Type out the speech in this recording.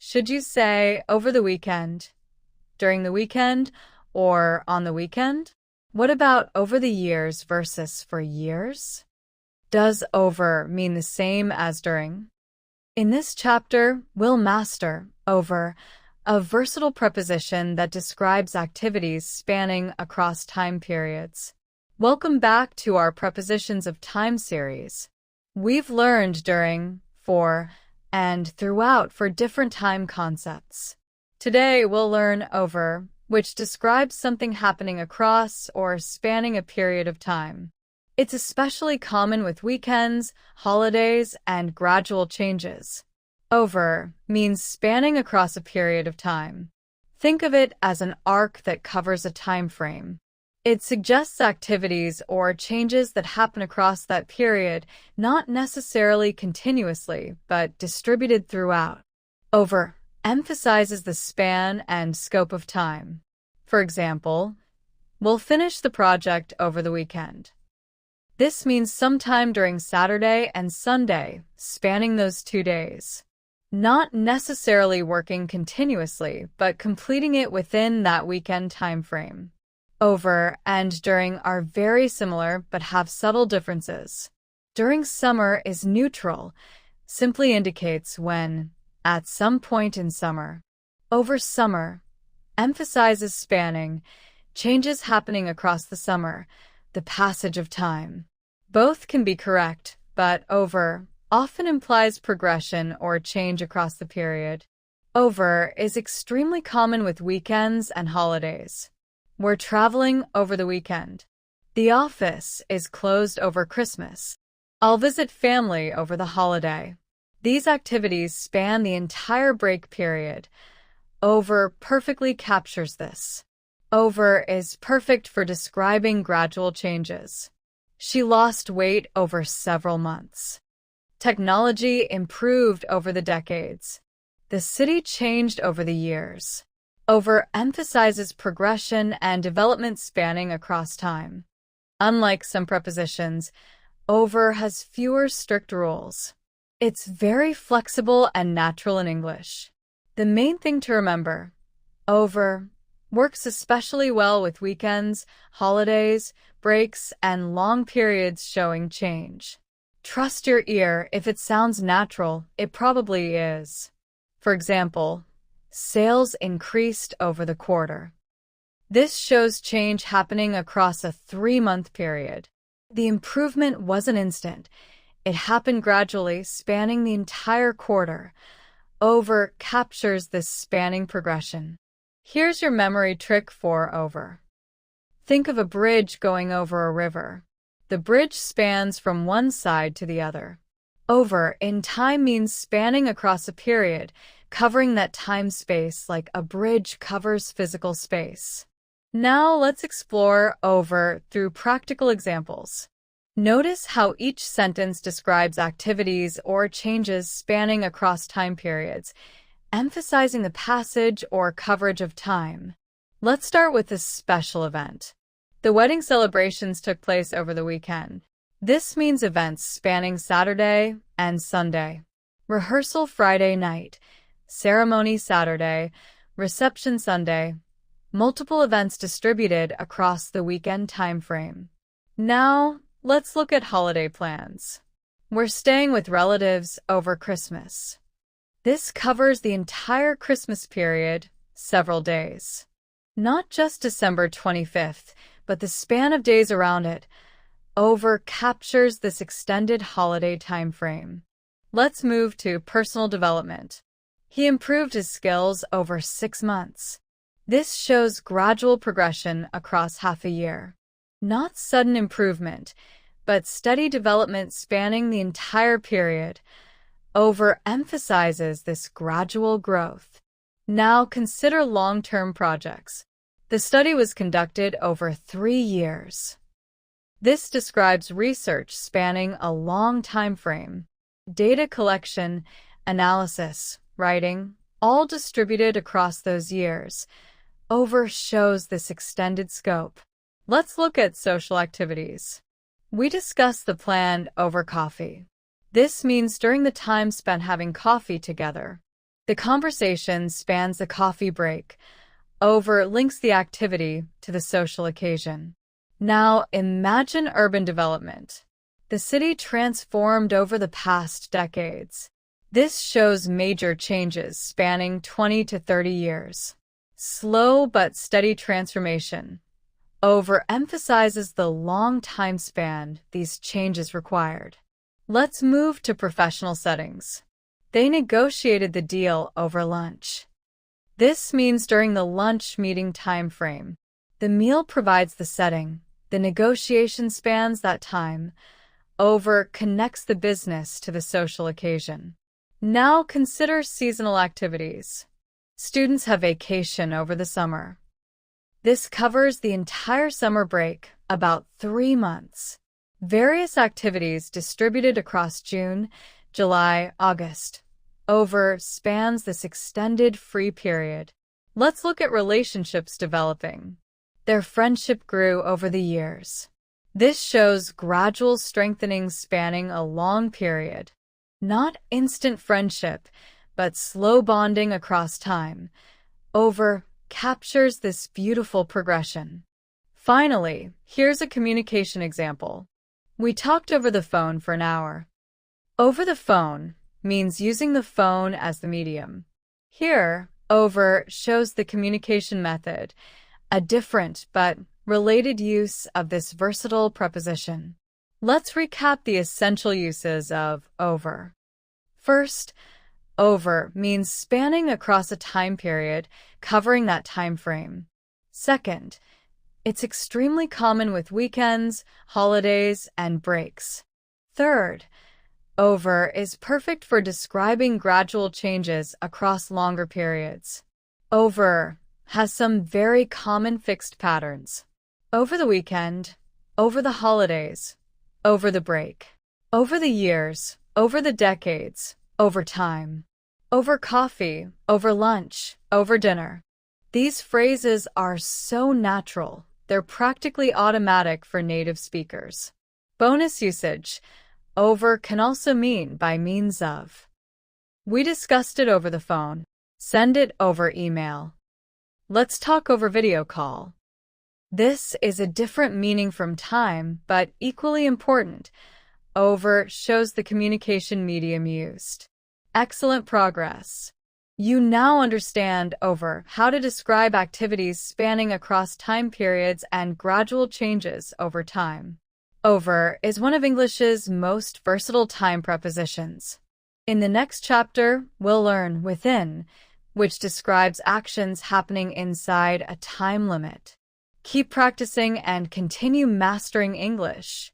Should you say over the weekend, during the weekend, or on the weekend? What about over the years versus for years? Does over mean the same as during? In this chapter, we'll master over, a versatile preposition that describes activities spanning across time periods. Welcome back to our Prepositions of Time series. We've learned during, for, and throughout for different time concepts. Today we'll learn over, which describes something happening across or spanning a period of time. It's especially common with weekends, holidays, and gradual changes. Over means spanning across a period of time. Think of it as an arc that covers a time frame. It suggests activities or changes that happen across that period, not necessarily continuously, but distributed throughout. Over emphasizes the span and scope of time. For example, we'll finish the project over the weekend. This means sometime during Saturday and Sunday, spanning those 2 days. Not necessarily working continuously, but completing it within that weekend time frame. Over and during are very similar but have subtle differences. During summer is neutral, simply indicates when, at some point in summer. Over summer emphasizes spanning, changes happening across the summer, the passage of time. Both can be correct, but over often implies progression or change across the period. Over is extremely common with weekends and holidays. We're traveling over the weekend. The office is closed over Christmas. I'll visit family over the holiday. These activities span the entire break period. Over perfectly captures this. Over is perfect for describing gradual changes. She lost weight over several months. Technology improved over the decades. The city changed over the years. Over emphasizes progression and development spanning across time. Unlike some prepositions, over has fewer strict rules. It's very flexible and natural in English. The main thing to remember, over works especially well with weekends, holidays, breaks, and long periods showing change. Trust your ear. If it sounds natural, it probably is. For example, sales increased over the quarter. This shows change happening across a 3-month period. The improvement wasn't instant. It happened gradually, spanning the entire quarter. Over captures this spanning progression. Here's your memory trick for over. Think of a bridge going over a river. The bridge spans from one side to the other. Over in time means spanning across a period, covering that time space like a bridge covers physical space. Now let's explore over through practical examples. Notice how each sentence describes activities or changes spanning across time periods, emphasizing the passage or coverage of time. Let's start with this special event. The wedding celebrations took place over the weekend. This means events spanning Saturday and Sunday. Rehearsal Friday night, ceremony Saturday, reception Sunday. Multiple events distributed across the weekend time frame. Now, let's look at holiday plans. We're staying with relatives over Christmas. This covers the entire Christmas period, several days. Not just December 25th, but the span of days around it. Over captures this extended holiday time frame. Let's move to personal development. He improved his skills over 6 months. This shows gradual progression across half a year. Not sudden improvement, but steady development spanning the entire period. Over emphasizes this gradual growth. Now consider long-term projects. The study was conducted over 3 years. This describes research spanning a long time frame. Data collection, analysis, writing, all distributed across those years. Over shows this extended scope. Let's look at social activities. We discussed the plan over coffee. This means during the time spent having coffee together. The conversation spans the coffee break. Over links the activity to the social occasion. Now imagine urban development. The city transformed over the past decades. This shows major changes spanning 20 to 30 years. Slow but steady transformation. Over emphasizes the long time span these changes required. Let's move to professional settings. They negotiated the deal over lunch. This means during the lunch meeting time frame. The meal provides the setting. The negotiation spans that time. Over connects the business to the social occasion. Now consider seasonal activities. Students have vacation over the summer. This covers the entire summer break, about 3 months. Various activities distributed across June, July, August. Over spans this extended free period. Let's look at relationships developing. Their friendship grew over the years. This shows gradual strengthening spanning a long period. Not instant friendship, but slow bonding across time. Over captures this beautiful progression. Finally, here's a communication example. We talked over the phone for an hour. Over the phone means using the phone as the medium. Here, over shows the communication method, a different but related use of this versatile preposition. Let's recap the essential uses of over. First, over means spanning across a time period, covering that time frame. Second, it's extremely common with weekends, holidays, and breaks. Third, over is perfect for describing gradual changes across longer periods. Over has some very common fixed patterns. Over the weekend, over the holidays, over the break, over the years, over the decades, over time, over coffee, over lunch, over dinner. These phrases are so natural, they're practically automatic for native speakers. Bonus usage. Over can also mean by means of. We discussed it over the phone. Send it over email. Let's talk over video call. This is a different meaning from time, but equally important. Over shows the communication medium used. Excellent progress. You now understand over how to describe activities spanning across time periods and gradual changes over time. Over is one of English's most versatile time prepositions. In the next chapter, we'll learn within, which describes actions happening inside a time limit. Keep practicing and continue mastering English.